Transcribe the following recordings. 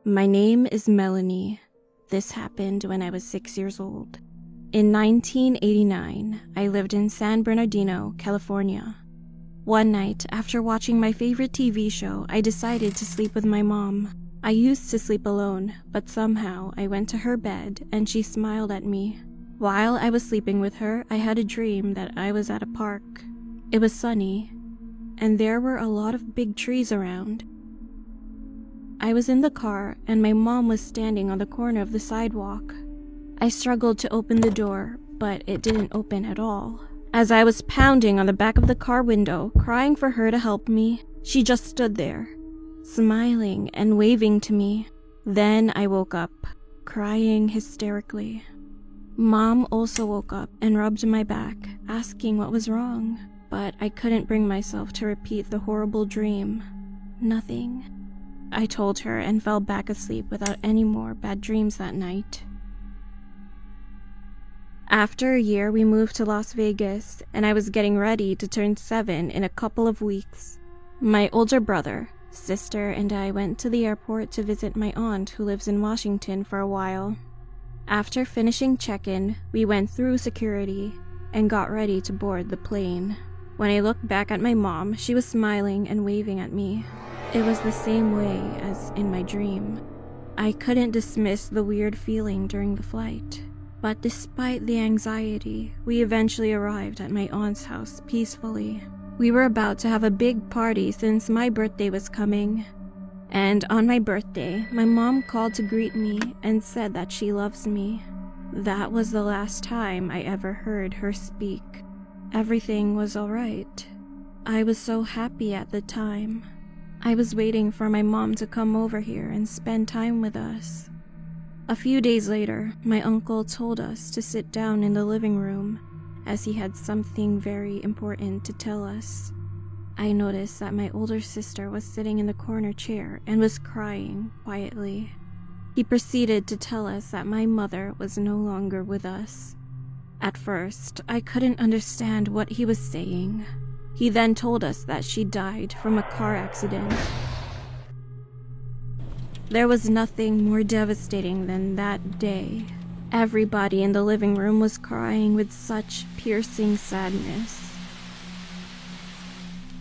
My name is Melanie. This happened when I was 6 years old. In 1989, I lived in San Bernardino, California. One night, after watching my favorite TV show, I decided to sleep with my mom. I used to sleep alone, but somehow I went to her bed and she smiled at me. While I was sleeping with her, I had a dream that I was at a park. It was sunny, and there were a lot of big trees around. I was in the car, and my mom was standing on the corner of the sidewalk. I struggled to open the door, but it didn't open at all. As I was pounding on the back of the car window, crying for her to help me, she just stood there, smiling and waving to me. Then I woke up, crying hysterically. Mom also woke up and rubbed my back, asking what was wrong, but I couldn't bring myself to repeat the horrible dream. Nothing. I told her and fell back asleep without any more bad dreams that night. After a year, we moved to Las Vegas, and I was getting ready to turn 7 in a couple of weeks. My older brother, sister, and I went to the airport to visit my aunt who lives in Washington for a while. After finishing check-in, we went through security and got ready to board the plane. When I looked back at my mom, she was smiling and waving at me. It was the same way as in my dream. I couldn't dismiss the weird feeling during the flight. But despite the anxiety, we eventually arrived at my aunt's house peacefully. We were about to have a big party since my birthday was coming. And on my birthday, my mom called to greet me and said that she loves me. That was the last time I ever heard her speak. Everything was alright. I was so happy at the time. I was waiting for my mom to come over here and spend time with us. A few days later, my uncle told us to sit down in the living room, as he had something very important to tell us. I noticed that my older sister was sitting in the corner chair and was crying quietly. He proceeded to tell us that my mother was no longer with us. At first, I couldn't understand what he was saying. He then told us that she died from a car accident. There was nothing more devastating than that day. Everybody in the living room was crying with such piercing sadness.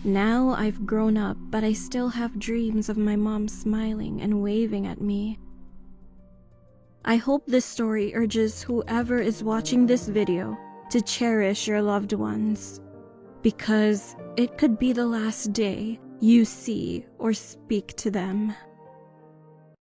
Now I've grown up, but I still have dreams of my mom smiling and waving at me. I hope this story urges whoever is watching this video to cherish your loved ones, because it could be the last day you see or speak to them.